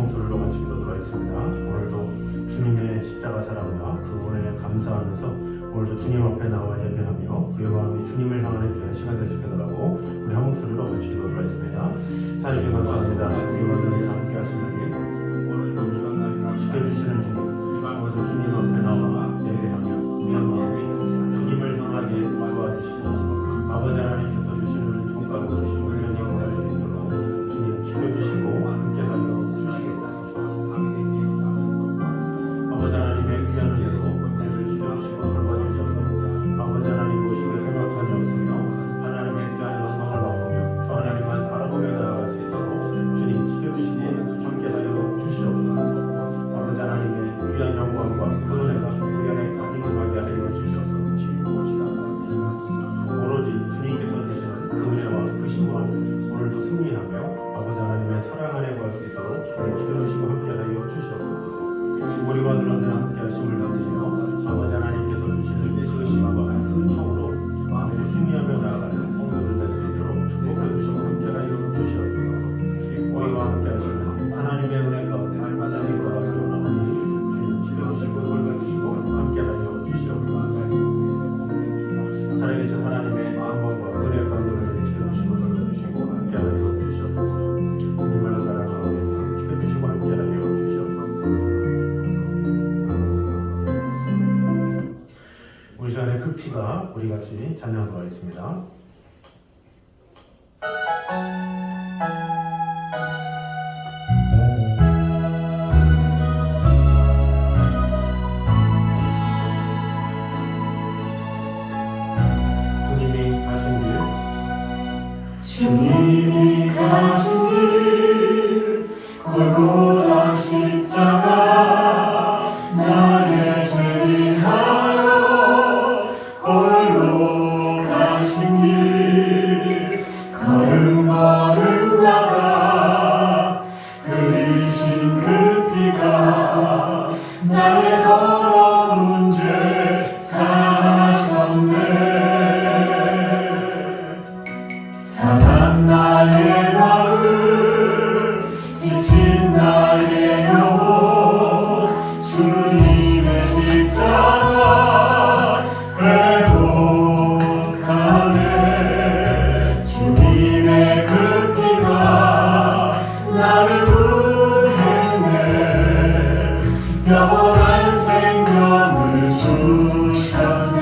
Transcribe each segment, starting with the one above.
목소리로 같이 기도드리도록 하겠습니다. 오늘도 주님의 십자가 사랑과 그 은혜에 감사하면서 오늘도 주님 앞에 나와 예배하며 그의 마음이 주님을 향하는 주의 시간 될 수 있게 달라고 우리 한 목소리로 같이 기도드리도록 하겠습니다. 사주님 감사합니다. 우리 완전히 함께 하시는 오늘도 지켜주시는 주님, 오늘도 주님 앞에 나와 예배하며 우리 한 마음이 주님을 향하게 도와주시고 아버지 하나님께서 주시는 손가락으로 온전히 걸어갈 수 있도록 주님 지켜주시고 함께 하여 주시겠다. 아버지 하나님의 귀한 은혜로 우리를 지켜주시고 돌봐주셔서 아버지 하나님 모시기를 생각하지 없으며 하나님의 귀한 영광을 바라보며 주 하나님만 바라보며 나아갈 수 있도록 주님 지켜주시고 함께 하여 주시옵소서. 아버지 하나님의 귀한 영광과 그 은혜가 우리 안에 가득하게 하여 주셔서 오로지 주님께서 되시는 그 은혜와 그 신으로 오늘도 승리하며 아버지 하나님의 사랑 안에 거할 수 있도록 주님 지켜주시고 함께 하여 주시옵소서. 우리와 늘 언제나 함께 하심을 받으시며 아버지 하나님께서 주시는 그 신과 은총으로 우리 승리하며 나아가는 성도들 될 수 있도록 축복해 주시고 함께 하여 주시옵소서. 우리와 함께 하시는 하나님의 은혜 가운데 하나님과 교훈하니 주님 지켜주시고 돌봐주시고 함께 하여 주시옵소서. 살아계신 하나님의 영광과 은혜 가운데 우리를 지켜주시고 돌봐주시고 함께 하여 주시옵소서. 주님을 사랑하며 지켜주시고 함께 하여 주시옵소서. 우리 시간에 그 피가 우리 같이 찬양하도록 하겠습니다. 주님이 가신 길 골고다 십자가 나의 죄 위하여 홀로 가신 길 걸음걸음 나가 흘리신 그 피가 나의 더러운 죄 사하셨네. 상한 나의 마음 지친 나의 영혼 주님의 십자가 회복하네. 주님의 그 피가 나를 구했네. 영원한 생명을 주셨네.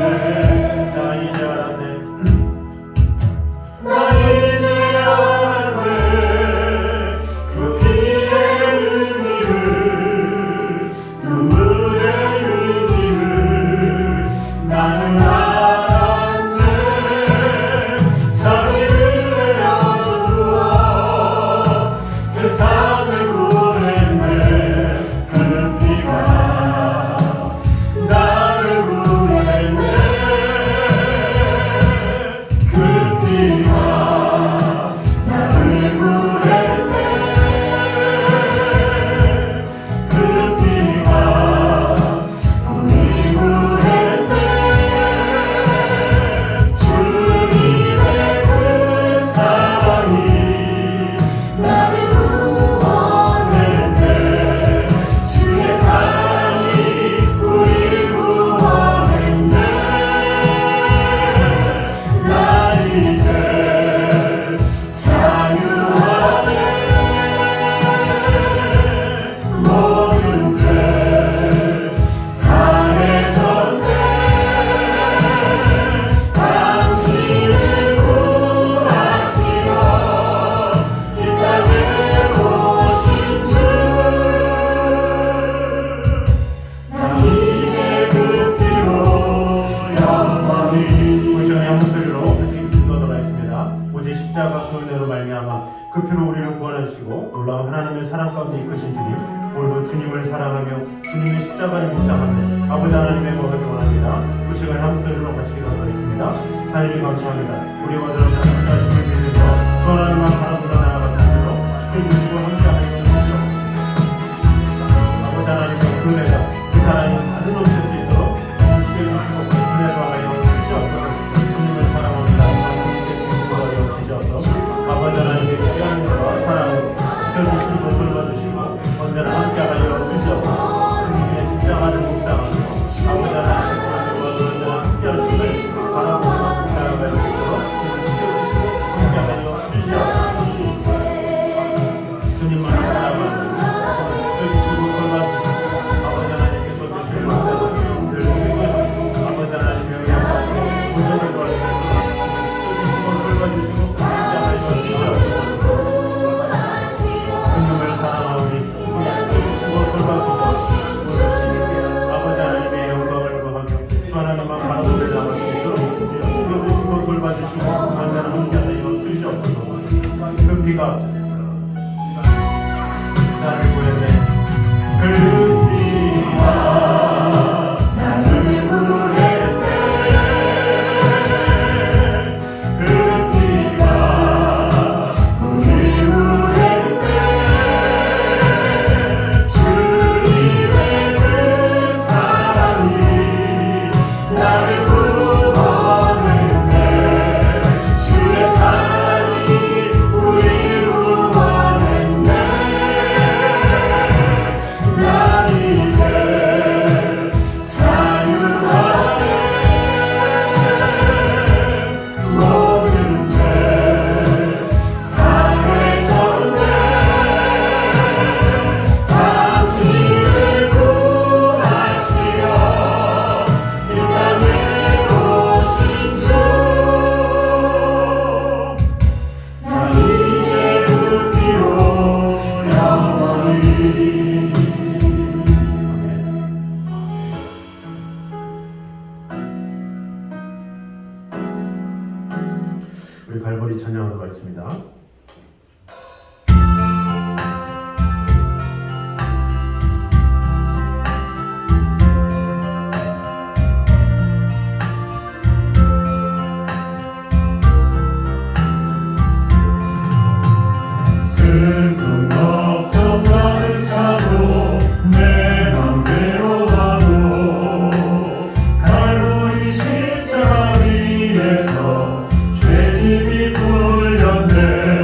나 이제 알았네. 그 피의 의미를 눈물의 의미를 나는 알았네. 자비를 내어주어 세상을 구했네. 그 피가 나를 구했네. 그 피가 나를 구했네. 그 피가 우릴 구했네. 주님의 그 사랑이 나를 구원했네. 주의 사랑이 우릴 구원했네. 나 이제 자유하네. 모든 죄 사해졌네. 당신을 구하시려 이 땅에 오신 주. 나 이제 그 피로 영원히 우리 시간에 한 목소리로 같이 기도하도록 하겠습니다. 오직 십자가 그 은혜로 말미암아 그 피로 우리를 구원하시고 놀라운 하나님의 사랑 가운데 이끄신 주님, 오늘도 주님을 사랑하며 주님의 십자가를 묵상하며 아버지 하나님의 거하기 원합니다. 그 시간에 한 목소리로 같이 기도하도록 하겠습니다. 하나님 감사합니다. 우리와 들어서 하나님을 믿으며 그 하나님만 바라보며 나아가는 대로 지켜주시고 함께하여 주시옵소서. 아버지 하나님의 그 은혜가 그 사랑이 가득 넘칠 수 있도록 지켜주시고 은혜 더하여 주시옵소서. 주님을 사랑하는 나와 함께 주시고 주시옵소서. 아버지 하나님의 귀한 은혜와 사랑을 지켜주시고 돌봐주시고 피가 나를 구했네. 그 피가 나를 구했네. 그 피가 우릴 구했네. 주님의 그 사랑이 나를 구원했네. 주의 사랑이 우릴 구원했네. 난 이제 자유하네. 모든 죄 사해졌네. 당신을 구하시려 이 땅에 오신 주. 나 이제 그 피로 영원히 우리 갈보리 찬양하도록 하겠습니다. 슬픔 걱정 가득 차고 내 맘 괴로워도 갈보리 십자가 위에서 죄짐이 풀렸네.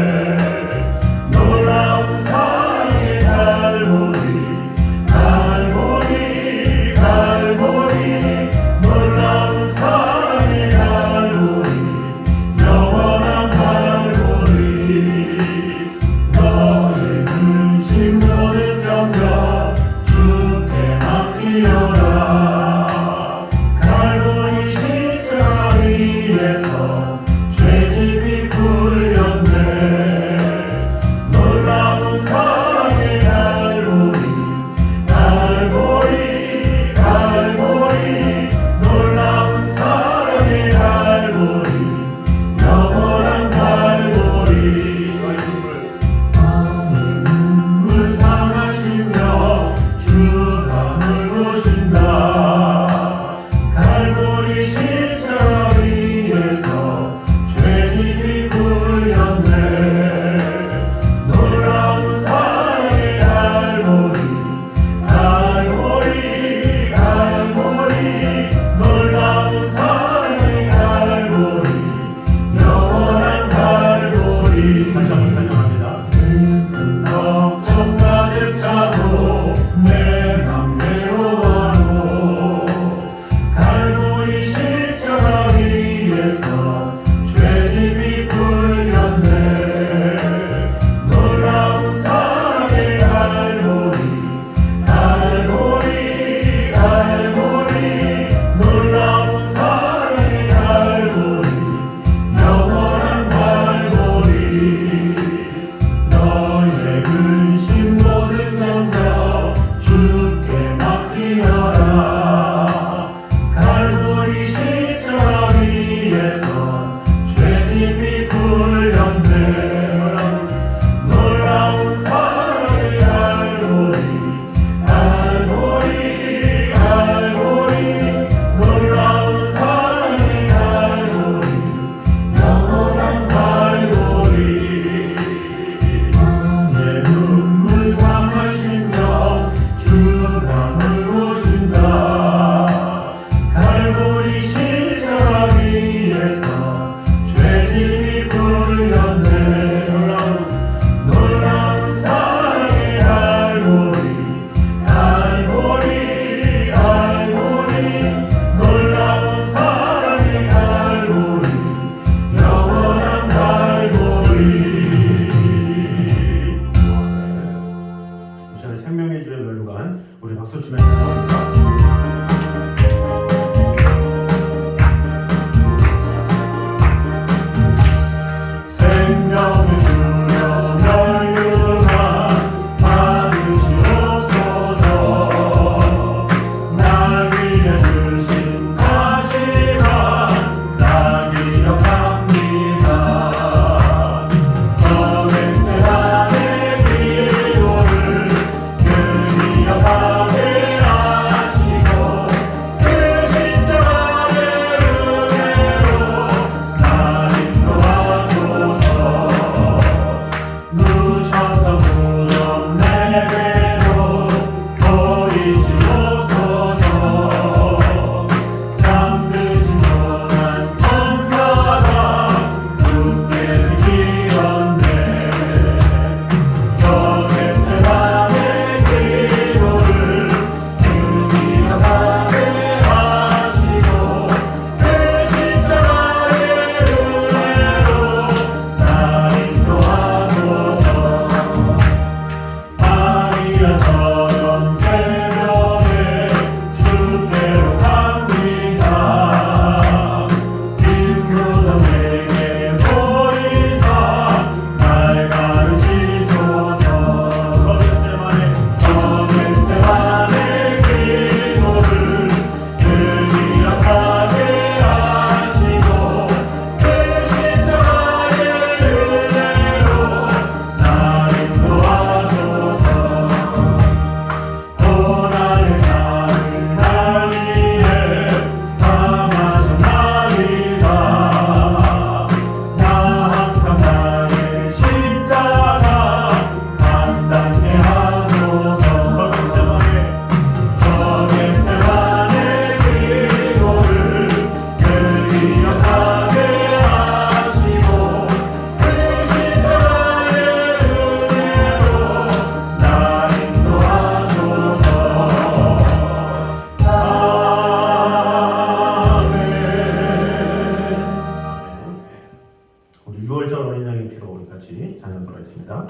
부활절 어린 양의 피로 우리 같이 찬양하도록 하겠습니다.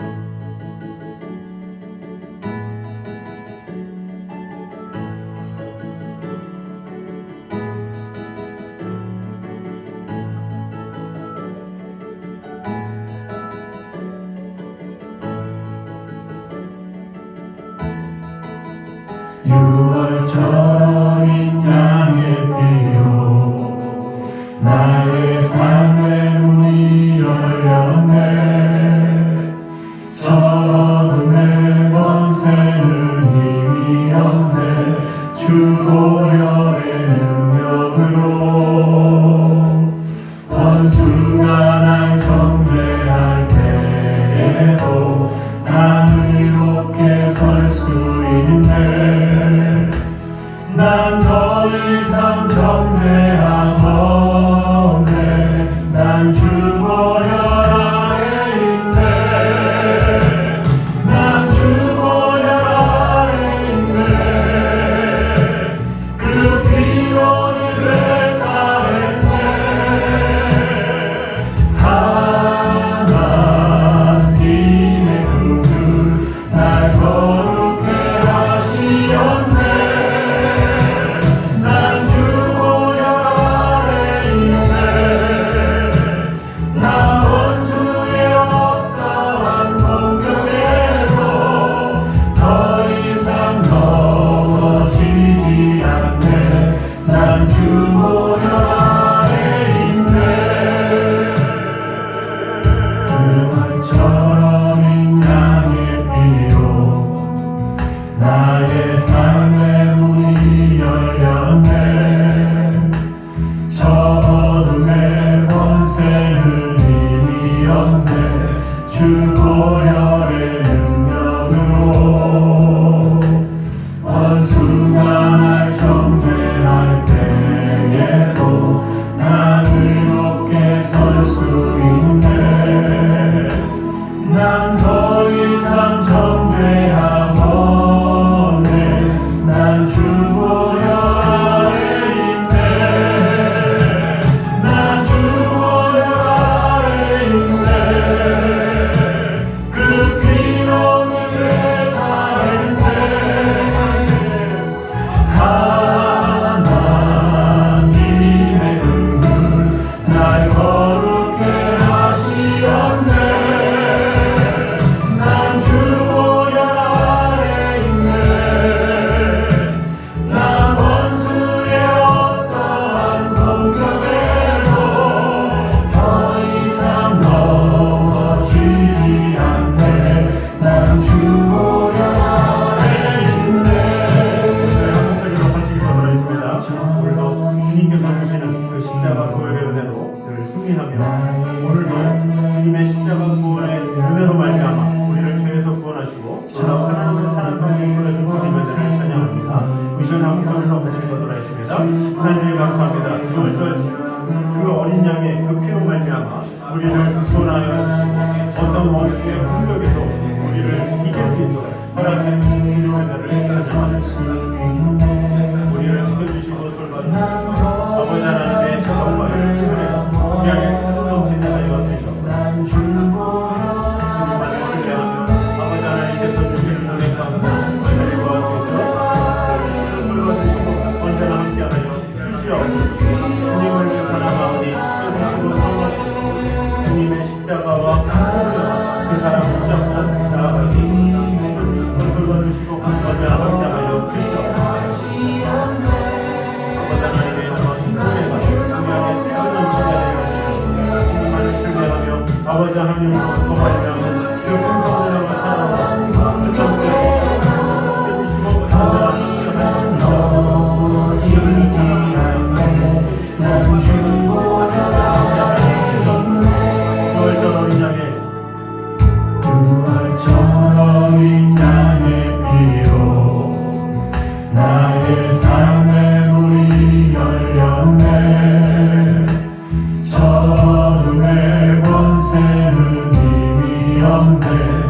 유월절인 양의 피로 나의 삶의 문이 열렸네. 저 어둠의 권세는 힘이 없네. 주 보혈의 능력으로 원수가 날 정죄할 때에도 난 의롭게 설 수 있네. 난 더 이상 정죄함 없네. 난 주 보혈 아래 있네. 난 주 보혈 아래 있네. 그 피로 이제 살았네. 하나님의 긍휼 날 거룩해 하시었네. 나의 삶의 문이 열렸네. 저 어둠의 권세는 힘이 없네. 주 보혈의 능력으로 원수가 날 정죄할 때에도 난 의롭게 설 수 있네. 난 더 이상 정죄함 없네. 난 주 보혈 아래 있네. 난 주 보혈 아래 있네. 그 피로 이제 살았네. 하나님의 긍휼 날 거룩해 하시었네. 난 주 보혈 아래 있네. 난 원수의 어떠한 공격에도 더 이상 넘어지지 않네. 난 주 보혈 아래 있네. 한국적으로 같이 기도하겠습니다. 오늘도 주님께서 주시는 그 십자가 구원의 은혜로 늘 승리하며 오늘도 주님의 십자가 구원의 은혜로 말미암아 우리를 죄에서 구원하시고 또 하나님의 사랑 가운데 이끌어신 주님의 은혜를 찬양합니다. 의시한 한국 소리로 같이 기도하겠습니다. 하나님 감사합니다. 유월절 그 어린 양의 그 피로 말미암아 우리를 구원하여 주시고 어떤 원수의 공격에도 우리를 이길 수 있도록 허락해 주신 주님의 은혜를 찬양합니다. 우리를 지켜주시고 돌봐주시고 아버지 하나님의 정말 기분에 우리 안에 넘치게 하여 주시옵소서. 주님만을 신뢰하며 아버지 하나님께서 주시는 은혜 가운데 우리를 구할 수 있도록 돌봐주시고 언제나 함께하여 주시옵소서. 주님을 사랑하오니 지켜주시고 돌봐주시고 주님의 십자가와 그 사랑 붙잡고 나아가기 지켜주시고 돌봐주시고 언제나 함께하여 주시옵소서. 아버지 하나님의 영원 은혜가 우리 안에 넘치게 하여 주시옵소서. 주님만을 신뢰하며 아버지 하나님으로부터 발견하는 그 풍성한 사랑과 그 정체를 지켜주시고 언제나 유월절 어린 양의 피로 나의 삶의 문이 열렸네. 저 어둠의 권세는 힘이 없네.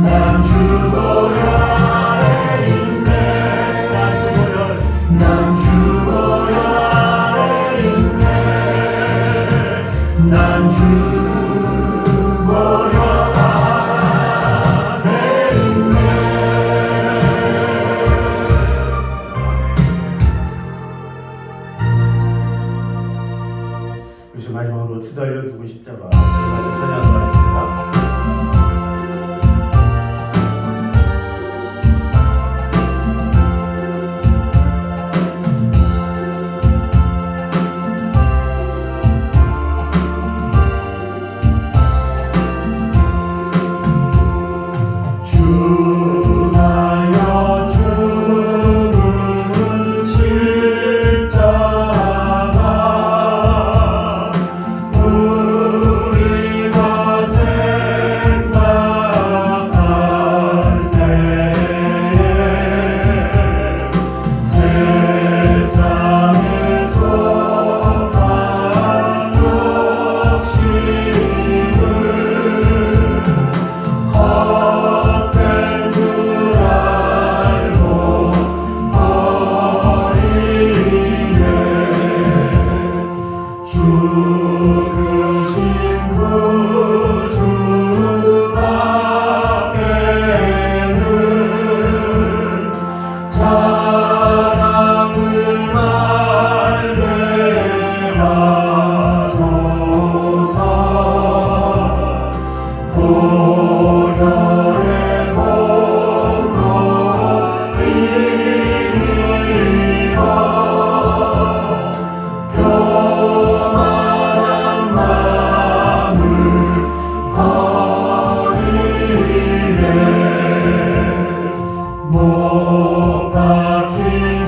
난 죽어야 해 인내 난 죽어야 해 인내 난 죽어야 해 인내 그리고 마지막으로 주 달려 죽은 십자가 가서 찬양하도록 하겠습니다. 주 달려 죽은 십자가 우리가 생각할 때에 세상에서 간 욕심을 헛된 줄 알고 버리네 죽으신 구주 밖에는 자랑을 말게 하소서 고혈의 공로 이미와 교만한 마음을 버리네 못 박힌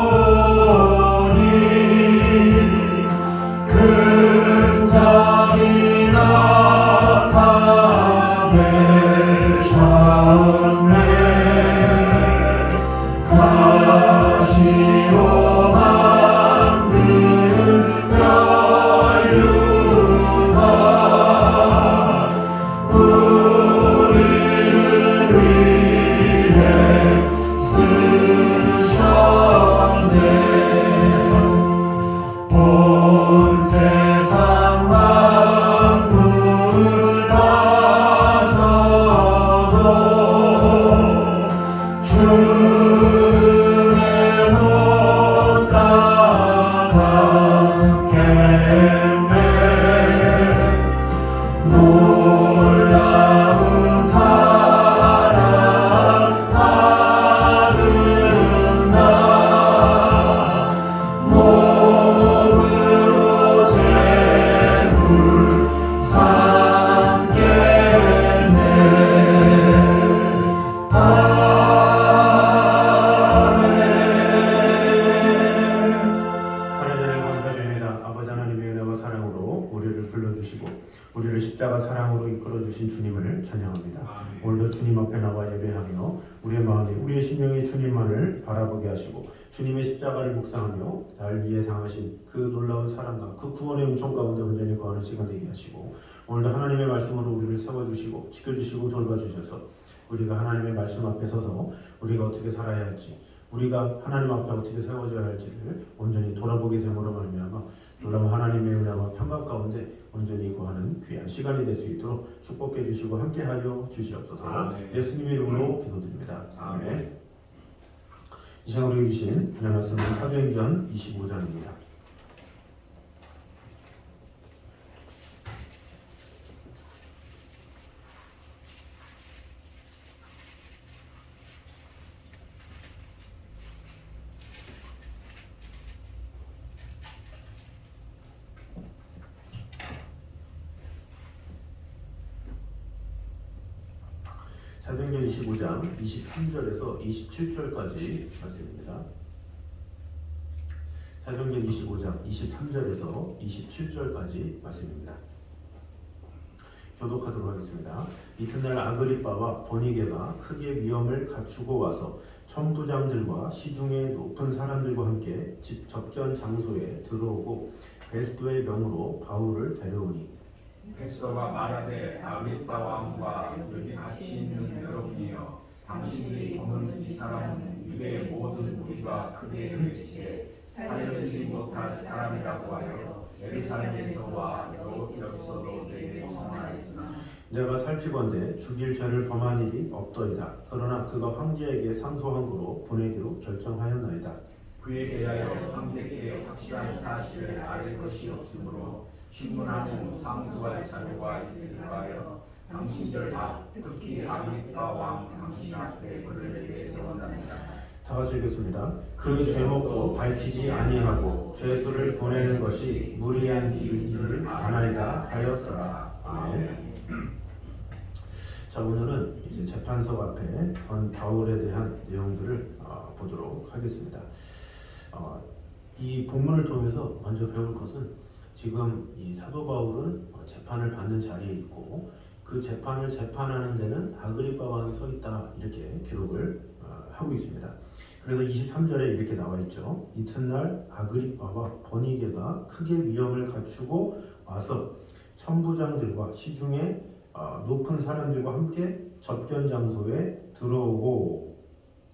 손발로니 금장이 나타내셨네 가시로 만든 연유가 우리를 위해 쓰셨네 온 세상 만물 빠져도 주의 못 따라가겠네 놀라운 사랑 아름다 몸으로 재물 삼겠네 하나님의 감사드립니다. 아버지 하나님의 은혜와 사랑으로 우리를 불러주시고 우리를 십자가 사랑으로 이끌어주신 주님을 찬양합니다. 오늘도 주님 앞에 나와 예배하며 우리의 마음이 우리의 심령이 주님만을 바라보게 하시고 주님의 십자가를 묵상하며 날 위해 당하신 그 놀라운 사랑과 그 구원의 은총 가운데 온전히 거하는 시간 되게 하시고 오늘도 하나님의 말씀으로 우리를 세워주시고 지켜주시고 돌봐주셔서 우리가 하나님의 말씀 앞에 서서 우리가 어떻게 살아야 할지 우리가 하나님 앞에 어떻게 세워져야 할지를 온전히 돌아보게 됨으로 말미암아 놀라운 하나님의 은혜와 평강 가운데 온전히 거하는 귀한 시간이 될 수 있도록 축복해 주시고 함께하여 주시옵소서. 예수님의 이름으로 기도드립니다. 아멘. 이 시간으로 주신 하나님 말씀은 사도행전 25장입니다. 사도행전 25장 23절에서 27절까지 말씀입니다. 사도행전 25장 23절에서 27절까지 말씀입니다. 교독하도록 하겠습니다. 이튿날 아그리빠와 버니게가 크게 위험을 갖추고 와서 천부장들과 시중의 높은 사람들과 함께 집 접견 장소에 들어오고 베스도의 명으로 바울을 데려오니 베스도가 말하되 아그리빠 왕과 여기 같이 있는 여러분이여 당신들이 보는 이 사람은 유대의 모든 무리가 크게 외치되 살려주지 못할 사람이라고 하여 예루살렘에서와 여기서도 내게 청하였으나 내가 살피건대 죽일 죄를 범한 일이 없더이다. 그러나 그가 황제에게 상소한 거로 보내기로 결정하였나이다. 그에 대하여 황제께 확실한 사실을 알릴 것이 없으므로 신문하는 상소할 자료가 있을까 하여 당신들 특히 아그리빠 왕 당신 앞에 그를 내세운답니다. 다 같이 읽겠습니다. 그 죄목도 밝히지 아니하고 죄수를 보내는 것이 무리한 일을 아나이다 하였더라. 아멘. 자, 오늘은 이제 재판석 앞에 선 바울에 대한 내용들을 보도록 하겠습니다. 이 본문을 통해서 먼저 배울 것은 지금 이 사도 바울은 재판을 받는 자리에 있고 그 재판을 재판하는 데는 아그리빠 왕이 서 있다 이렇게 기록을 하고 있습니다. 그래서 23절에 이렇게 나와 있죠. 이튿날 아그리빠와 버니게가 크게 위험을 갖추고 와서 천부장들과 시중에 높은 사람들과 함께 접견 장소에 들어오고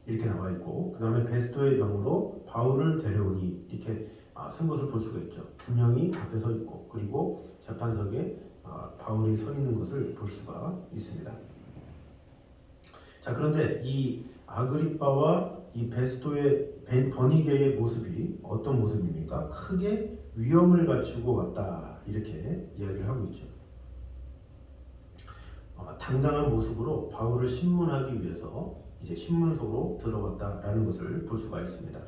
이렇게 나와 있고 그 다음에 베스도의 명으로 바울을 데려오니 이렇게 쓴 것을 볼 수가 있죠. 두 명이 앞에 서 있고 그리고 재판석에 바울이 서 있는 것을 볼 수가 있습니다. 자, 그런데 이 아그리빠와 이 베스도의 버니게의 모습이 어떤 모습입니까? 크게 위험을 갖추고 왔다 이렇게 이야기를 하고 있죠. 당당한 모습으로 바울을 신문하기 위해서 이제 신문소로 들어갔다라는 것을 볼 수가 있습니다.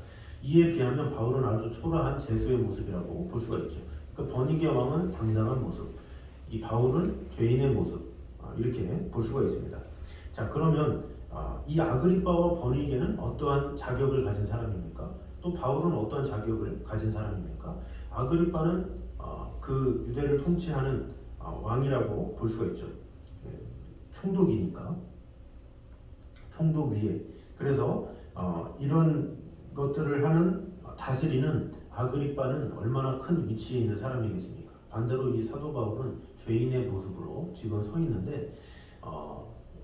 이에 비하면 바울은 아주 초라한 제수의 모습이라고 볼 수가 있죠. 그러니까 버니게 왕은 당당한 모습, 이 바울은 죄인의 모습 이렇게 볼 수가 있습니다. 자, 그러면 이 아그리빠와 버니게는 어떠한 자격을 가진 사람입니까? 또 바울은 어떠한 자격을 가진 사람입니까? 아그리빠는 그 유대를 통치하는 왕이라고 볼 수가 있죠. 총독이니까 총독 위에 그래서 이런 것들을 하는 다스리는 아그리빠는 얼마나 큰 위치에 있는 사람이겠습니까? 반대로 이 사도 바울은 죄인의 모습으로 지금 서 있는데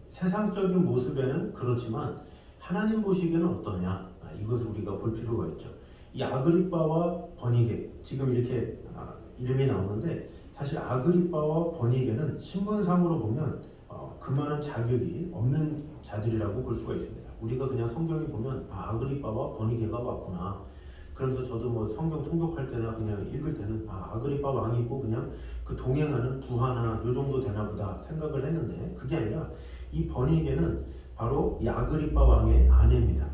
세상적인 모습에는 그렇지만 하나님 보시기에는 어떠냐 이것을 우리가 볼 필요가 있죠. 이 아그리빠와 버니게 지금 이렇게 이름이 나오는데 사실 아그리빠와 버니게는 신분상으로 보면 그만한 자격이 없는 자들이라고 볼 수가 있습니다. 우리가 그냥 성경에 보면 아그리빠와 버니게가 왔구나. 그러면서 저도 뭐 성경 통독할 때나 그냥 읽을 때는 아그리빠 왕이고 그냥 그 동행하는 부하나 요 정도 되나 보다 생각을 했는데 그게 아니라 이 버니게는 바로 이 아그리빠 왕의 아내입니다.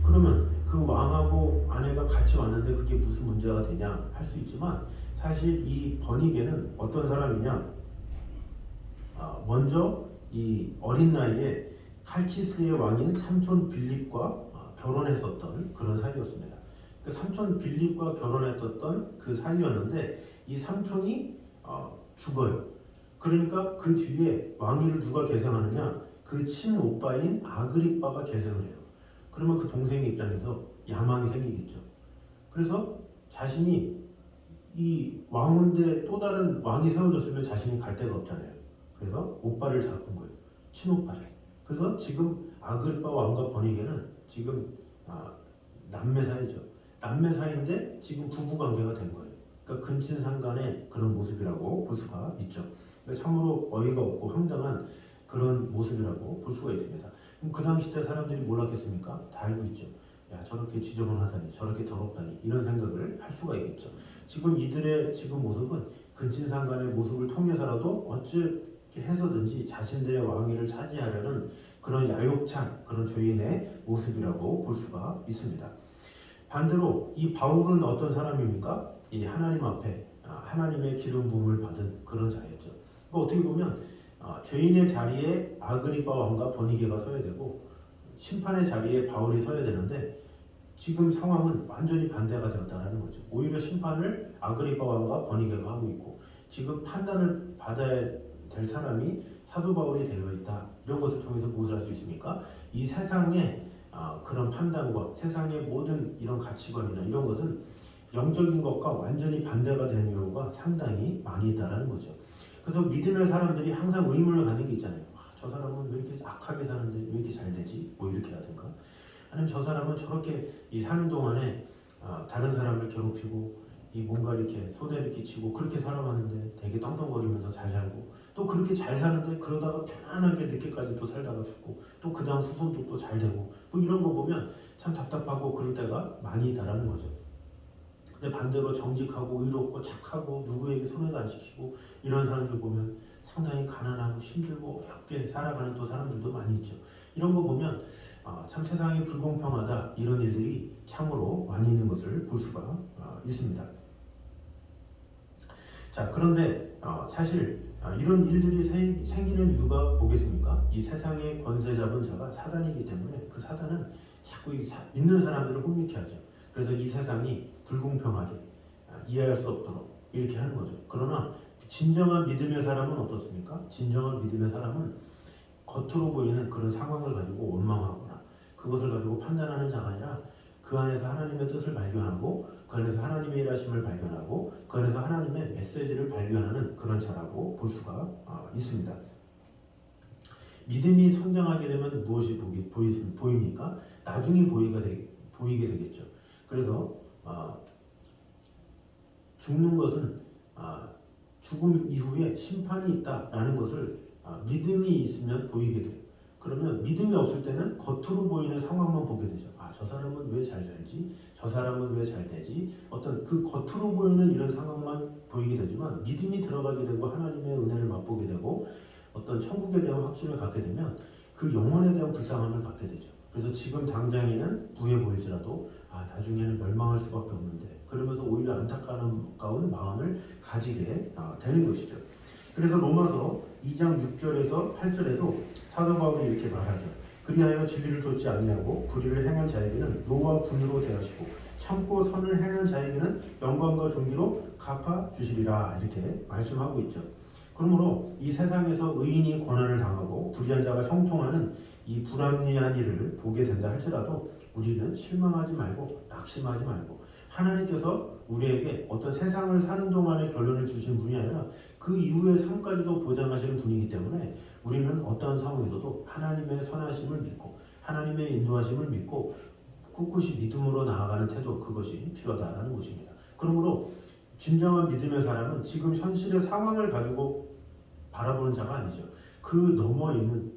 그러면 그 왕하고 아내가 같이 왔는데 그게 무슨 문제가 되냐 할 수 있지만 사실 이 버니게는 어떤 사람이냐 먼저 이 어린 나이에 칼키스의 왕인 삼촌 빌립과 결혼했었던 그런 사이였습니다. 그 삼촌 빌립과 결혼했었던 그 사이였는데 이 삼촌이 죽어요. 그러니까 그 뒤에 왕위를 누가 계승하느냐? 그 친오빠인 아그리빠가 계승을 해요. 그러면 그 동생의 입장에서 야망이 생기겠죠. 그래서 자신이 이 왕인데 또 다른 왕이 세워졌으면 자신이 갈 데가 없잖아요. 그래서 오빠를 잡은 거예요. 친오빠를. 그래서 지금 아그리빠 왕과 버니게는 지금 남매 사이죠. 남매 사이인데 지금 부부 관계가 된 거예요. 그러니까 근친상간의 그런 모습이라고 볼 수가 있죠. 그러니까 참으로 어이가 없고 황당한 그런 모습이라고 볼 수가 있습니다. 그럼 그 당시 때 사람들이 몰랐겠습니까? 다 알고 있죠. 야, 저렇게 지저분하다니, 저렇게 더럽다니 이런 생각을 할 수가 있겠죠. 지금 이들의 지금 모습은 근친상간의 모습을 통해서라도 어떻게 해서든지 자신들의 왕위를 차지하려는 그런 야욕찬 그런 죄인의 모습이라고 볼 수가 있습니다. 반대로 이 바울은 어떤 사람입니까? 이 하나님 앞에 하나님의 기름 부음을 받은 그런 자였죠. 그러니까 어떻게 보면 죄인의 자리에 아그리빠 왕과 버니게가 서야 되고 심판의 자리에 바울이 서야 되는데 지금 상황은 완전히 반대가 되었다는 거죠. 오히려 심판을 아그리빠 왕과 버니게가 하고 있고 지금 판단을 받아야 될 사람이 사도 바울이 되어 있다. 이런 것을 통해서 무엇을 할 수 있습니까? 이 세상의 그런 판단과 세상의 모든 이런 가치관이나 이런 것은 영적인 것과 완전히 반대가 되는 경우가 상당히 많이 있다는 거죠. 그래서 믿음의 사람들이 항상 의문을 갖는 게 있잖아요. 저 사람은 왜 이렇게 악하게 사는데 왜 이렇게 잘 되지? 뭐 이렇게라든가, 아니면 저 사람은 저렇게 이 사는 동안에 다른 사람을 괴롭히고 이 뭔가 이렇게 손해를 끼치고 그렇게 살아가는데 되게 떵떵거리면서 잘 살고, 또 그렇게 잘 사는데 그러다가 편안하게 늦게까지 또 살다가 죽고, 또 그 다음 후손도 또 잘 되고, 뭐 이런 거 보면 참 답답하고 그럴 때가 많이 있다라는 거죠. 근데 반대로 정직하고 의롭고 착하고 누구에게 손해도 안 시키고 이런 사람들 보면 상당히 가난하고 힘들고 어렵게 살아가는 또 사람들도 많이 있죠. 이런 거 보면 참 세상이 불공평하다, 이런 일들이 참으로 많이 있는 것을 볼 수가 있습니다. 자, 그런데 사실 이런 일들이 생기는 이유가 뭐겠습니까? 이 세상의 권세 잡은 자가 사단이기 때문에 그 사단은 자꾸 믿는 사람들을 혼미케 하죠. 그래서 이 세상이 불공평하게 이해할 수 없도록 이렇게 하는 거죠. 그러나 진정한 믿음의 사람은 어떻습니까? 진정한 믿음의 사람은 겉으로 보이는 그런 상황을 가지고 원망하거나 그것을 가지고 판단하는 자가 아니라 그 안에서 하나님의 뜻을 발견하고 그 안에서 하나님의 일하심을 발견하고 그 안에서 하나님의 메시지를 발견하는 그런 자라고 볼 수가 있습니다. 믿음이 성장하게 되면 무엇이 보입니까? 나중에 보이게 되겠죠. 그래서 죽는 것은 죽음 이후에 심판이 있다라는 것을 믿음이 있으면 보이게 돼요. 그러면 믿음이 없을 때는 겉으로 보이는 상황만 보게 되죠. 저 사람은 왜 잘 살지? 저 사람은 왜 잘 되지? 어떤 그 겉으로 보이는 이런 상황만 보이게 되지만, 믿음이 들어가게 되고 하나님의 은혜를 맛보게 되고 어떤 천국에 대한 확신을 갖게 되면 그 영혼에 대한 불쌍함을 갖게 되죠. 그래서 지금 당장에는 부해 보일지라도 나중에는 멸망할 수밖에 없는데, 그러면서 오히려 안타까운 마음을 가지게 되는 것이죠. 그래서 로마서 2장 6절에서 8절에도 사도 바울이 이렇게 말하죠. 그리하여 진리를 좇지 아니하고 불의를 행한 자에게는 노와 분으로 대하시고 참고 선을 행한 자에게는 영광과 존귀로 갚아 주시리라, 이렇게 말씀하고 있죠. 그러므로 이 세상에서 의인이 고난을 당하고 불의한 자가 형통하는 이 불합리한 일을 보게 된다 할지라도 우리는 실망하지 말고 낙심하지 말고, 하나님께서 우리에게 어떤 세상을 사는 동안의 결론을 주신 분이 아니라 그 이후의 삶까지도 보장하시는 분이기 때문에 우리는 어떠한 상황에서도 하나님의 선하심을 믿고 하나님의 인도하심을 믿고 꿋꿋이 믿음으로 나아가는 태도, 그것이 필요하다는 것입니다. 그러므로 진정한 믿음의 사람은 지금 현실의 상황을 가지고 바라보는 자가 아니죠. 그 너머 있는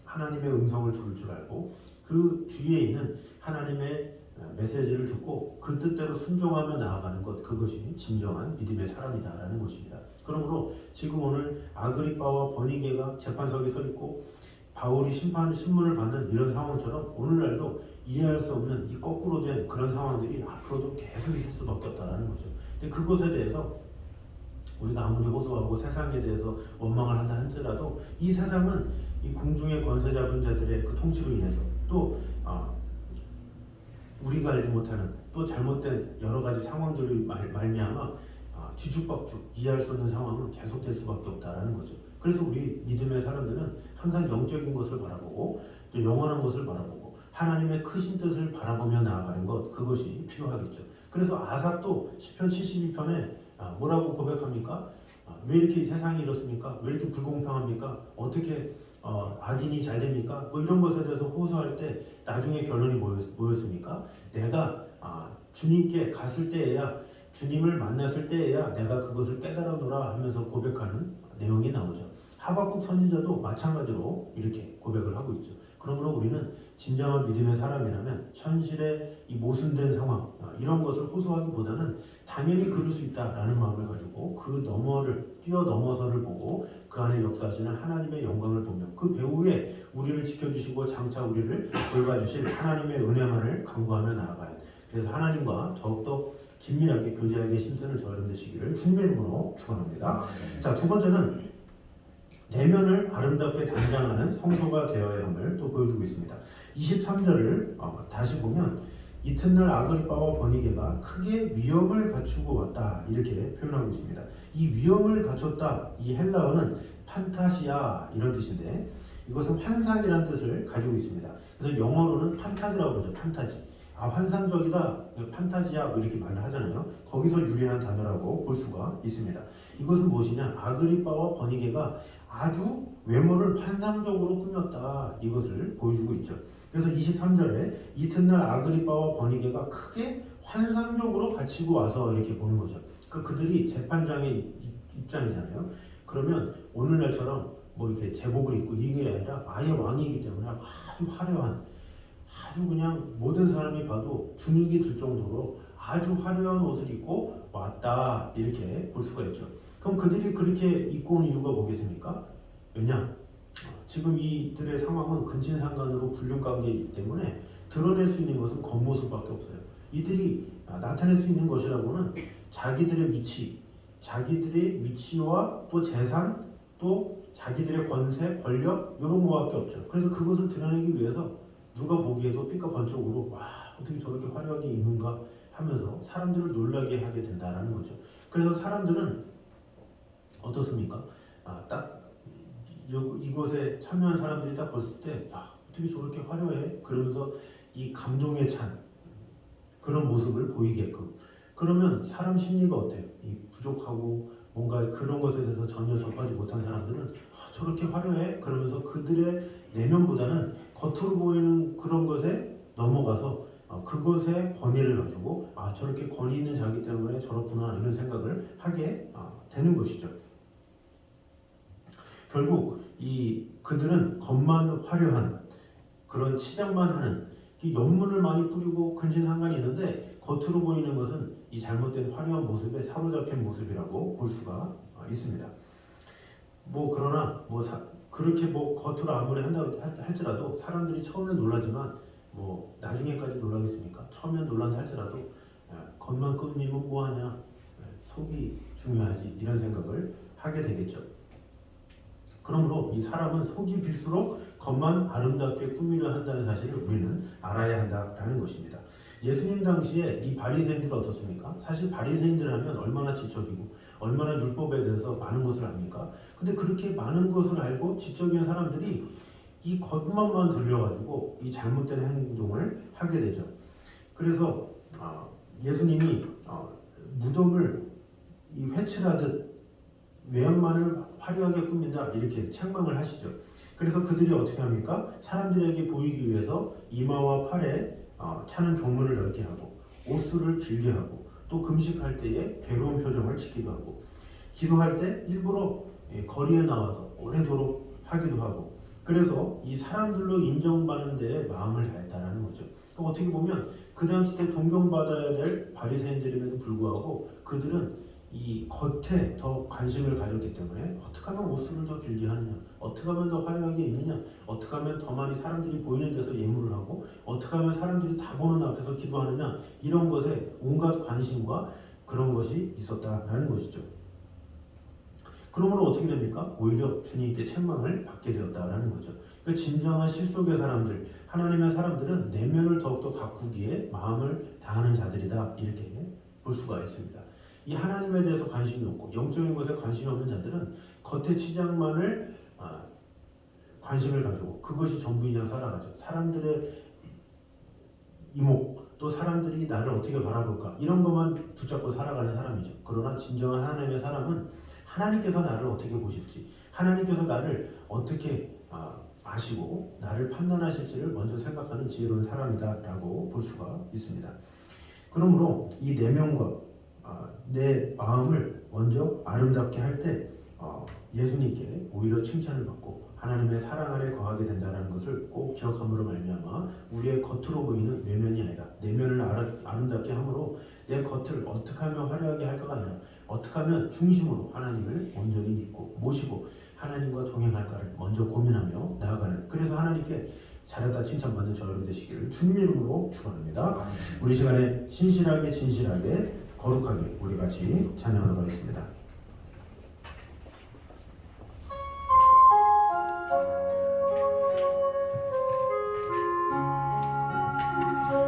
하나님의 음성을 들을 줄 알고 그 뒤에 있는 하나님의 메시지를 듣고 그 뜻대로 순종하며 나아가는 것, 그것이 진정한 믿음의 사람이다라는 것입니다. 그러므로 지금 오늘 아그리빠와 버니게가 재판석에 서 있고 바울이 신문을 받는 이런 상황처럼 오늘날도 이해할 수 없는 이 거꾸로 된 그런 상황들이 앞으로도 계속 있을 수밖에 없다라는 거죠. 근데 그것에 대해서 우리가 아무리 호소하고 세상에 대해서 원망을 한다 할지라도 이 세상은 이 공중의 권세 잡은 자들의 그 통치로 인해서 또 우리가 알지 못하는 또 잘못된 여러 가지 상황들이 말미암아 뒤죽박죽 이해할 수 없는 상황은 계속될 수밖에 없다라는 거죠. 그래서 우리 믿음의 사람들은 항상 영적인 것을 바라보고 또 영원한 것을 바라보고 하나님의 크신 뜻을 바라보며 나아가는 것, 그것이 필요하겠죠. 그래서 아삽도 시편 72편에 뭐라고 고백합니까? 왜 이렇게 세상이 이렇습니까? 왜 이렇게 불공평합니까? 어떻게 악인이 잘 됩니까? 뭐 이런 것에 대해서 호소할 때 나중에 결론이 뭐였습니까? 내가 주님께 갔을 때에야, 주님을 만났을 때에야 내가 그것을 깨달아노라 하면서 고백하는 내용이 나오죠. 하박국 선지자도 마찬가지로 이렇게 고백을 하고 있죠. 그러므로 우리는 진정한 믿음의 사람이라면 현실의 이 모순된 상황, 이런 것을 호소하기보다는 당연히 그럴 수 있다라는 마음을 가지고 그 너머를 뛰어넘어서를 보고 그 안에 역사하시는 하나님의 영광을 보며 그 배후에 우리를 지켜주시고 장차 우리를 돌봐주실 하나님의 은혜만을 간구하며 나아가는, 그래서 하나님과 더욱더 긴밀하게 교제하게 심선을 저여름 되시기를 주님의 이름으로 축원합니다. 자, 두 번째는 내면을 아름답게 단장하는 성도가 되어야 함을 또 보여주고 있습니다. 23절을 다시 보면 이튿날 아그리빠와 버니게가 크게 위엄을 갖추고 왔다, 이렇게 표현하고 있습니다. 이 위엄을 갖췄다, 이 헬라어는 판타시아 이런 뜻인데 이것은 환상이라는 뜻을 가지고 있습니다. 그래서 영어로는 판타지라고 그러죠. 판타지. 환상적이다, 판타지야 뭐 이렇게 말을 하잖아요. 거기서 유래한 단어라고 볼 수가 있습니다. 이것은 무엇이냐? 아그리빠와 버니게가 아주 외모를 환상적으로 꾸몄다, 이것을 보여주고 있죠. 그래서 23절에 이튿날 아그리빠와 버니게가 크게 환상적으로 갇히고 와서 이렇게 보는 거죠. 그들이 재판장의 입장이잖아요. 그러면 오늘날처럼 뭐 이렇게 제복을 입고 이런 게 아니라 아예 왕이기 때문에 아주 화려한, 아주 그냥 모든 사람이 봐도 주눅이 들 정도로 아주 화려한 옷을 입고 왔다, 이렇게 볼 수가 있죠. 그럼 그들이 그렇게 입고 온 이유가 뭐겠습니까? 왜냐? 지금 이들의 상황은 근친상간으로 불륜관계이기 때문에 드러낼 수 있는 것은 겉모습밖에 없어요. 이들이 나타낼 수 있는 것이라고는 자기들의 위치와 또 재산, 또 자기들의 권세, 권력, 이런 거밖에 없죠. 그래서 그것을 드러내기 위해서 누가 보기에도 삐까번쩍으로 와, 어떻게 저렇게 화려하게 입는가 하면서 사람들을 놀라게 하게 된다는 거죠. 그래서 사람들은 어떻습니까? 딱 이곳에 참여한 사람들이 딱 봤을 때, 야, 어떻게 저렇게 화려해? 그러면서 이 감동에 찬 그런 모습을 보이게끔. 그러면 사람 심리가 어때요? 이 부족하고 뭔가 그런 것에 대해서 전혀 접하지 못한 사람들은 저렇게 화려해? 그러면서 그들의 내면보다는 겉으로 보이는 그런 것에 넘어가서 그것의 권위를 가지고 저렇게 권위 있는 자기 때문에 저렇구나, 이런 생각을 하게 되는 것이죠. 결국 그들은 겉만 화려한 그런 치장만 하는, 연문을 많이 뿌리고 근친상간이 있는데 겉으로 보이는 것은 이 잘못된 화려한 모습에 사로잡힌 모습이라고 볼 수가 있습니다. 그러나 그렇게 겉으로 아무리 한다 할지라도 사람들이 처음에 놀라지만 나중에까지 놀라겠습니까? 처음엔 놀란다 할지라도 겉만 꾸미면 뭐하냐, 속이 중요하지, 이런 생각을 하게 되겠죠. 그러므로 이 사람은 속이 빌수록 겉만 아름답게 꾸미려 한다는 사실을 우리는 알아야 한다라는 것입니다. 예수님 당시에 이 바리새인들은 어떻습니까? 사실 바리새인들 하면 얼마나 지적이고 얼마나 율법에 대해서 많은 것을 압니까? 근데 그렇게 많은 것을 알고 지적인 사람들이 이 겉만만 들려가지고 이 잘못된 행동을 하게 되죠. 그래서 예수님이 무덤을 이 회칠하듯 외양만을 화려하게 꾸민다, 이렇게 책망을 하시죠. 그래서 그들이 어떻게 합니까? 사람들에게 보이기 위해서 이마와 팔에 차는 종문을 넓게 하고 옷수를 길게 하고 또 금식할 때에 괴로운 표정을 짓기도 하고 기도할 때 일부러 거리에 나와서 오래도록 하기도 하고, 그래서 이 사람들로 인정받는 데에 마음을 다했다라는 거죠. 그러니까 어떻게 보면 그 당시 때 존경받아야 될 바리새인들임에도 불구하고 그들은 이 겉에 더 관심을 가졌기 때문에 어떻게 하면 옷수를 더 길게 하느냐, 어떻게 하면 더 화려하게 입느냐, 어떻게 하면 더 많이 사람들이 보이는 데서 예물을 하고 어떻게 하면 사람들이 다 보는 앞에서 기도하느냐, 이런 것에 온갖 관심과 그런 것이 있었다라는 것이죠. 그러므로 어떻게 됩니까? 오히려 주님께 책망을 받게 되었다라는 거죠. 그러니까 진정한 실속의 사람들, 하나님의 사람들은 내면을 더욱더 가꾸기에 마음을 다하는 자들이다, 이렇게 볼 수가 있습니다. 이 하나님에 대해서 관심이 없고 영적인 것에 관심이 없는 자들은 겉의 치장만을 관심을 가지고 그것이 전부이냐 살아가죠. 사람들의 이목, 또 사람들이 나를 어떻게 바라볼까, 이런 것만 붙잡고 살아가는 사람이죠. 그러나 진정한 하나님의 사람은 하나님께서 나를 어떻게 보실지, 하나님께서 나를 어떻게 아시고 나를 판단하실지를 먼저 생각하는 지혜로운 사람이다라고 볼 수가 있습니다. 그러므로 이 내면과 내 마음을 먼저 아름답게 할 때 예수님께 오히려 칭찬을 받고 하나님의 사랑 아래 거하게 된다는 것을 꼭 기억함으로 말미암아 우리의 겉으로 보이는 외면이 아니라 내면을 아름답게 함으로 내 겉을 어떻게 하면 화려하게 할까가 아니라 어떻게 하면 중심으로 하나님을 온전히 믿고 모시고 하나님과 동행할까를 먼저 고민하며 나아가는, 그래서 하나님께 잘했다 칭찬받는 저 여러분 되시기를 주님 이름으로 축원합니다. 우리 시간에 신실하게 진실하게 거룩하게 우리 같이 찬양하도록 하겠습니다.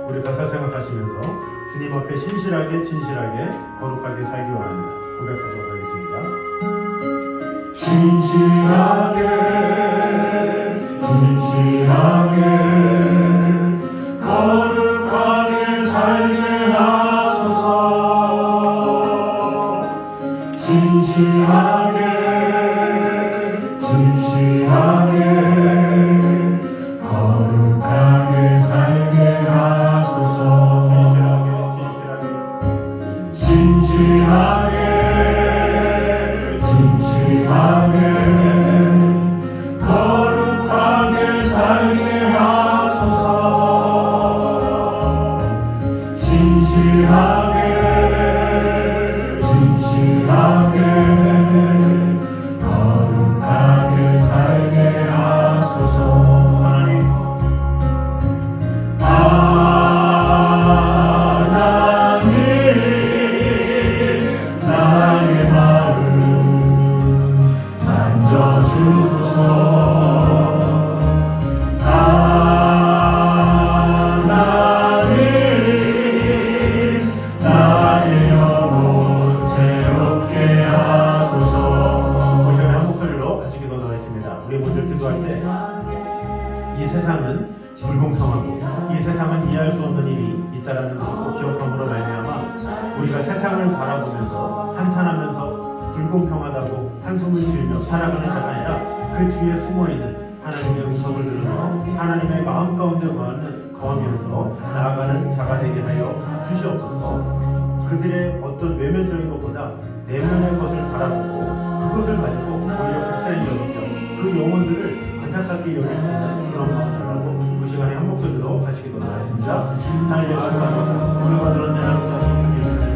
우리 가사 생각하시면서 주님 앞에 신실하게 진실하게 거룩하게 살기 원합니다. 고백하도록 하겠습니다. 신실하게 진실하게 거룩하게 세상은 불공평하고 이 세상은 이해할 수 없는 일이 있다라는 것을 꼭 기억함으로 말미암아 우리가 세상을 바라보면서 한탄하면서 불공평하다고 한숨을 쉬며 살아가는 자가 아니라 그 뒤에 숨어있는 하나님의 음성을 들으며 하나님의 마음 가운데 거하면서 나아가는 자가 되게 하여 주시옵소서. 그들의 어떤 외면적인 것보다 내면의 것을 바라보고 그것을 가지고 오히려 불쌍히 여기며 그 영혼들을 안타깝게 여길 수 있는 그런 마음을 달라고 그 시간에 한 목소리로 같이 기도하겠습니다. 하나님의 감사합니다. 우리가 들은 하나님 주님을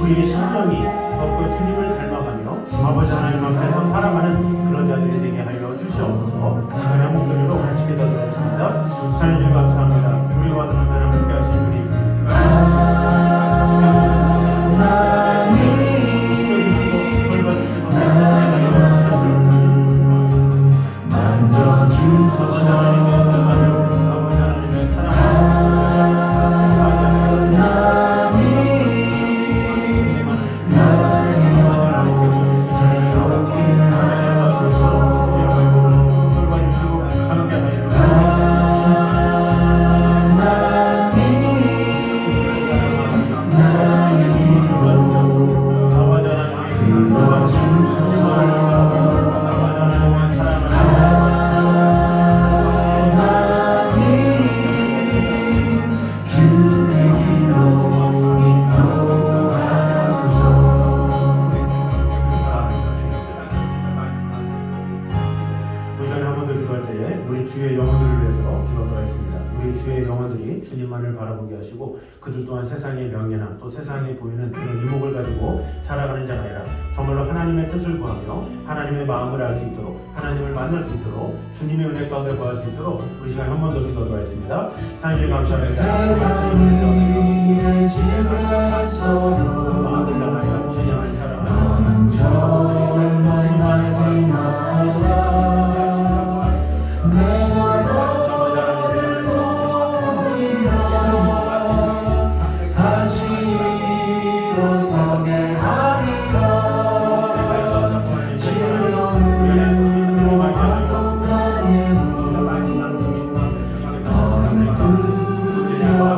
우리의 심령이 더욱더 주님을 닮아가며 아버지 하나님 앞에서 살아가는 그런 자들이 되게 하여 주시옵소서. 시간에 한 목소리로 같이 기도드리겠습니다. 하나님 감사합니다. 우리와 들은 사람 함께 하신 주님 주님만을 바라보게 하시고 그들 또한 세상의 명예나 또 세상에 보이는 그런 이목을 가지고 살아가는 자가 아니라 정말로 하나님의 뜻을 구하며 하나님의 마음을 알 수 있도록 하나님을 만날 수 있도록 주님의 은혜 가운데 거할 수 있도록 우리 시간에 한 번 더 기도하겠습니다. 하나님 감사합니다. 세상의 집에서도 마음을 향하여 주님을 사랑하는 너는 정말 말지 말라 내가 너를 보리라 다시 일어서게 하리라 진령을 받던 나의 눈 너는 두려워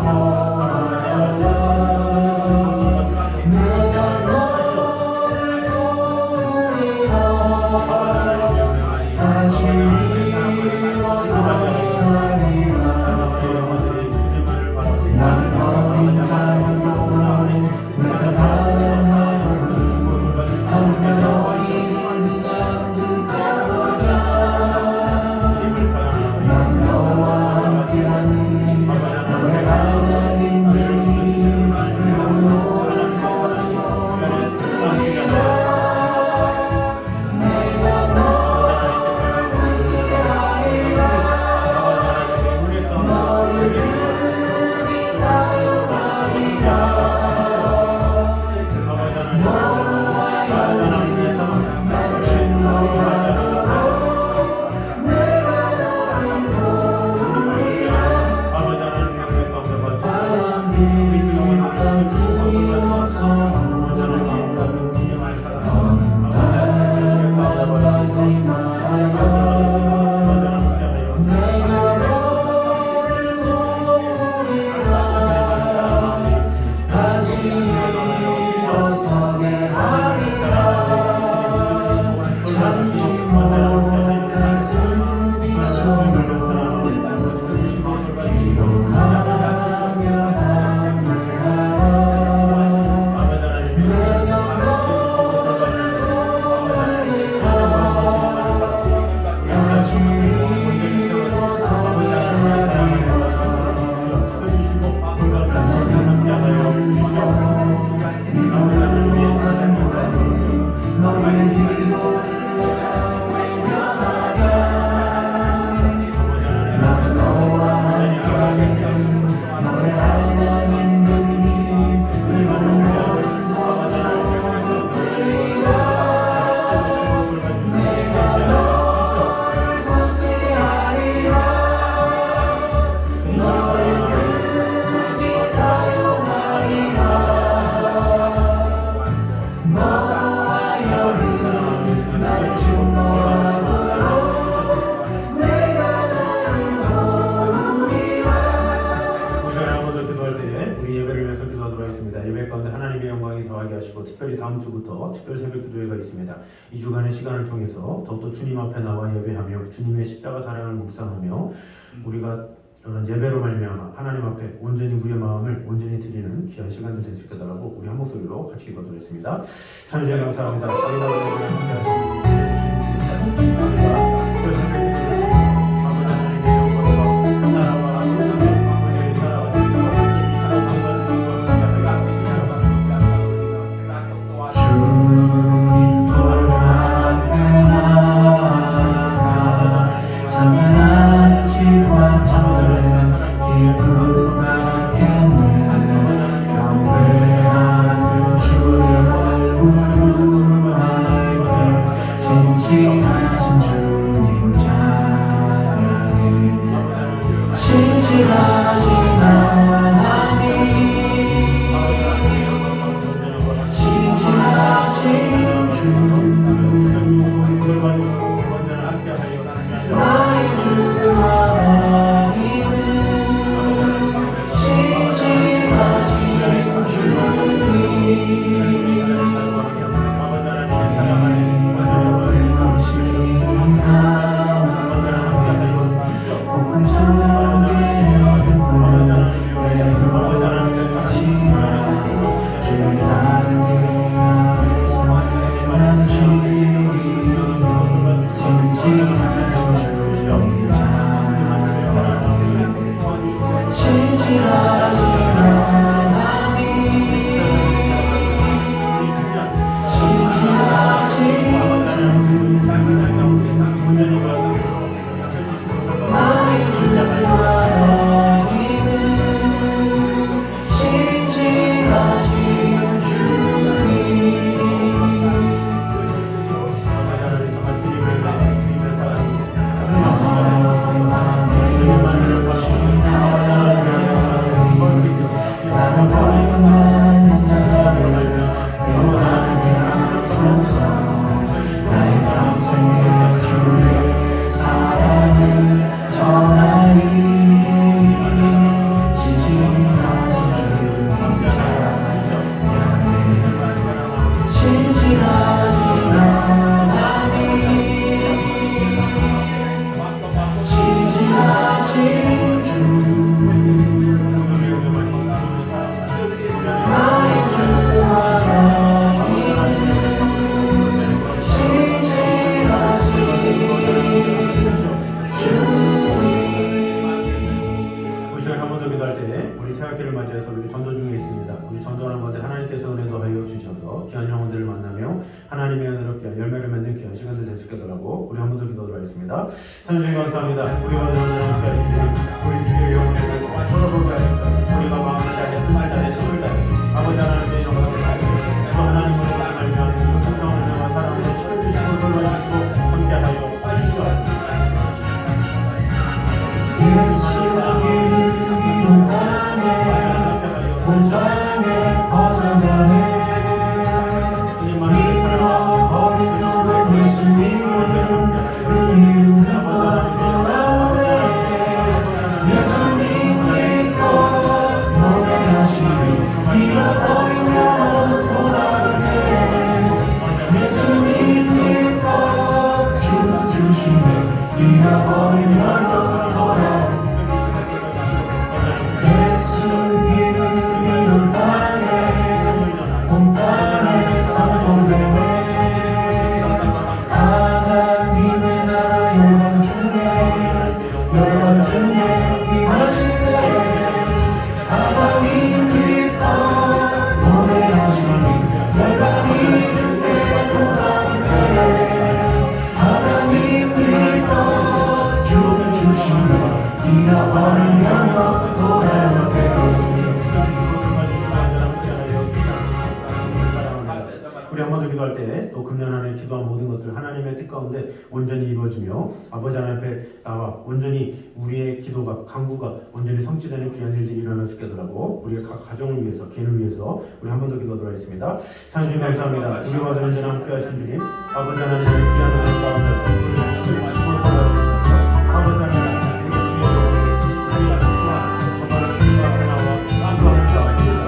예배를 위해서 기도하도록 하겠습니다. 예배 가운데 하나님의 영광이 더하게 하시고 특별히 다음 주부터 특별 새벽 기도회가 있습니다. 이 주간의 시간을 통해서 더욱더 주님 앞에 나와 예배하며 주님의 십자가 사랑을 묵상하며 우리가 이런 예배로 말미암아 하나님 앞에 온전히 우리의 마음을 온전히 드리는 귀한 시간들 될 수 있게 달라고 우리 한 목소리로 같이 기도하도록 하겠습니다. 참여해 감사합니다. 저희가 함께 하시는 하나님의 은혜로 귀한 열매를 맺는 귀한 시간들 될 수 있게 달라고 우리 한 번 더 기도하도록 하겠습니다. 하나님 감사합니다. 우리가 함께 하시니 우리 주의 영혼에서 돌아보게 하시옵소서. 우리가 마음을 다해 뜻을 다해 힘을 다해 아버지 하나님의 영광을 다해 또 하나님으로 말미암아 성령을 내와 사랑으로 치료주시고 돌봐주시고 함께하여 해주시기 바랍니다. 우리 한 번 더 기도할 때 또 금년 안에 기도한 모든 것들 하나님의 뜻 가운데 온전히 이루어지며 아버지 하나님 앞에 나와 온전히 우리의 기도가 간구가 온전히 성취되는 귀한 일들이 일어날 수 있게 하라고 우리의 각 가정을 위해서 개인을 위해서 우리 한 번 더 기도하도록 하겠습니다. 주님 감사합니다. 우리와 언제나 함께 하신 주님 아버지 하나님의 귀한 은혜 가운데 우리를 지켜주시고 도와주셔서 아버지 하나님 우리 주의 영혼을 우리 또한 정말 주님 앞에 나와 기도하는 자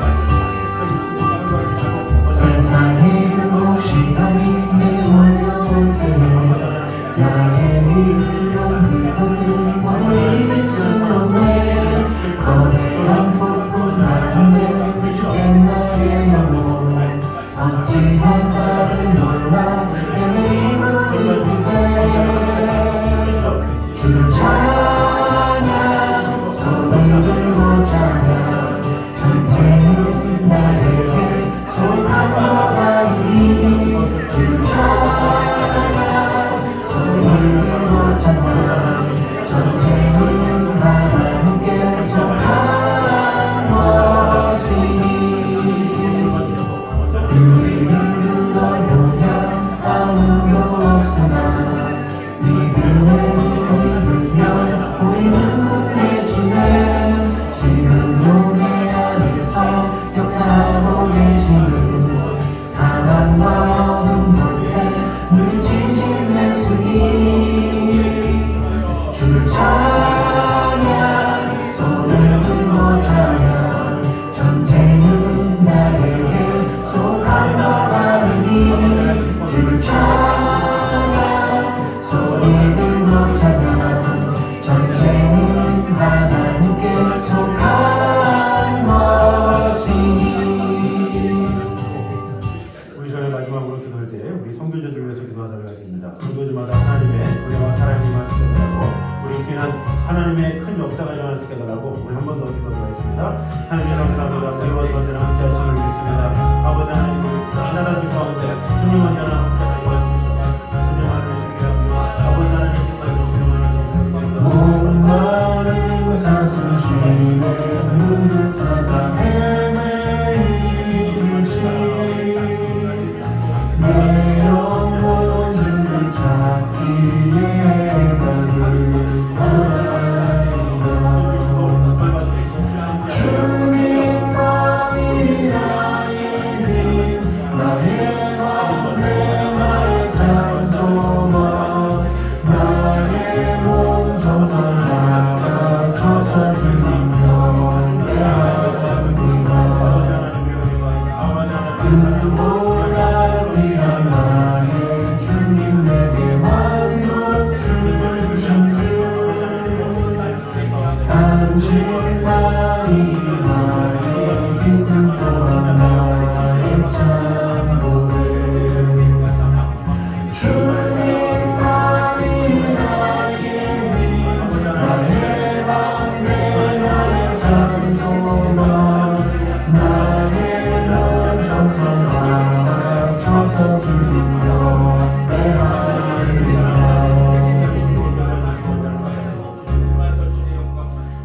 찬양이 감사합니다. 우리와 언제나 함께 하심을 믿습니다. 아버지 하나님 나라들 가운데 주님 언제나 함께 하여 주시옵소서. 주님 하나님 아버지 하나님께서 주시는 목마른 사슴심에 물을 찾아 헤매이듯이 내 영혼 주를 찾기에 가는 아이다. 주님만이 나의 힘 나의 왕래 나의 장소만 나의 몸 정성하라 저사 주님여 내 하나님이라 눈보라 귀한 나의 주님 내게 만족 주신 주 당신만이 나의 힘 또한 나의 참고래 주님만이 나의 힘 나의 왕래 나의 장소만 나의 몸 정성하라 저서 주님여 내 하나님이라.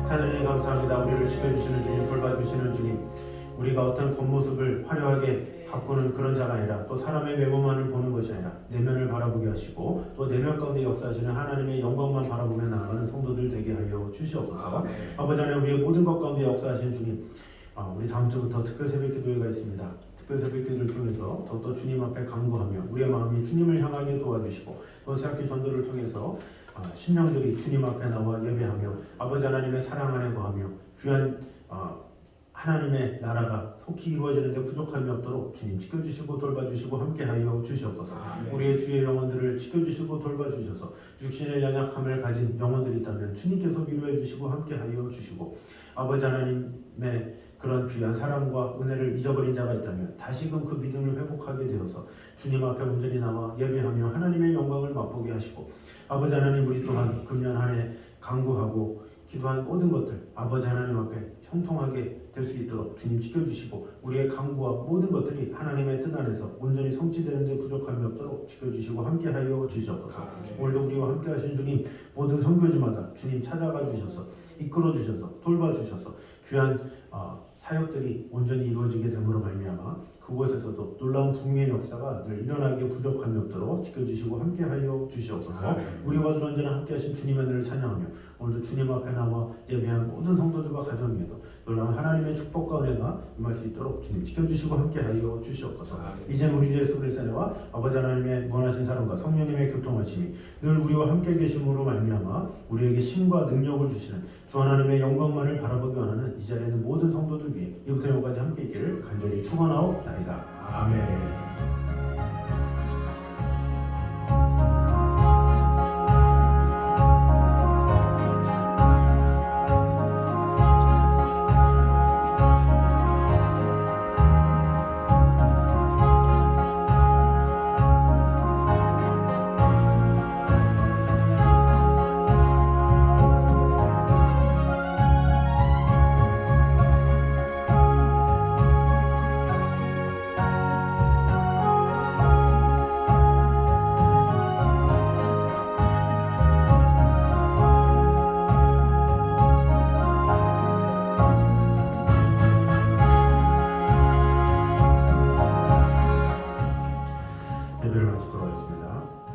하나님 감사합니다. 우리를 지켜주시는 주님, 돌봐주시는 주님, 우리가 어떤 겉모습을 화려하게 가꾸는 그런 자가 아니라 또 사람의 외모만을 보는 것이 아니라 내면을 바라보게 하시고 또 내면 가운데 역사하시는 하나님의 영광만 바라보며 나아가는 성도들 되게 하여 주시옵소서. 아버지 하나님, 우리의 모든 것 가운데 역사하신 주님, 우리 다음 주부터 특별 새벽 기도회가 있습니다. 특별 새벽 기도를 통해서 더욱더 주님 앞에 간구하며 우리의 마음이 주님을 향하게 도와주시고 또 새학기 전도를 통해서 신령들이 주님 앞에 나와 예배하며 아버지 하나님의 사랑 안에 거하며 귀한 하나님의 나라가 속히 이루어지는데 부족함이 없도록 주님 지켜주시고 돌봐주시고 함께하여 주시옵소서. 우리의 주의 영혼들을 지켜주시고 돌봐주셔서 육신의 연약함을 가진 영혼들이 있다면 주님께서 위로해 주시고 함께하여 주시고 아버지 하나님의 그런 귀한 사랑과 은혜를 잊어버린 자가 있다면 다시금 그 믿음을 회복하게 되어서 주님 앞에 온전히 나와 예배하며 하나님의 영광을 맛보게 하시고 아버지 하나님, 우리 또한 금년 한 해 간구하고 기도한 모든 것들 아버지 하나님 앞에 형통하게 될 수 있도록 주님 지켜주시고 우리의 간구와 모든 것들이 하나님의 뜻 안에서 온전히 성취되는 데 부족함이 없도록 지켜주시고 함께하여 주시옵소서. 오늘도 우리와 함께하신 주님, 모든 선교지마다 주님 찾아가 주셔서 이끌어 주셔서 돌봐 주셔서 귀한 사역들이 온전히 이루어지게 됨으로 말미암아 그곳에서도 놀라운 부흥의 역사가 늘 일어나게 부족함이 없도록 지켜주시고 함께하여 주시옵소서. 우리와 늘 언제나 함께하신 주님의 은혜를 찬양하며 오늘도 주님 앞에 나와 예배한 모든 성도들과 가정에도 놀라운 하나님의 축복과 은혜가 임할 수 있도록 주님 지켜주시고 함께하여 주시옵소서. 이제 우리 주 예수 그리스도의 은혜와 아버지 하나님의 무한하신 사랑과 성령님의 교통하심이 늘 우리와 함께 계심으로 말미암아 우리에게 힘과 능력을 주시는 주 하나님의 영광만을 바라보기 원하는 이 자리에 있는 모든 성도들 위해 이부터 영까지 함께 있기를 간절히 축원하옵나이다. 아멘.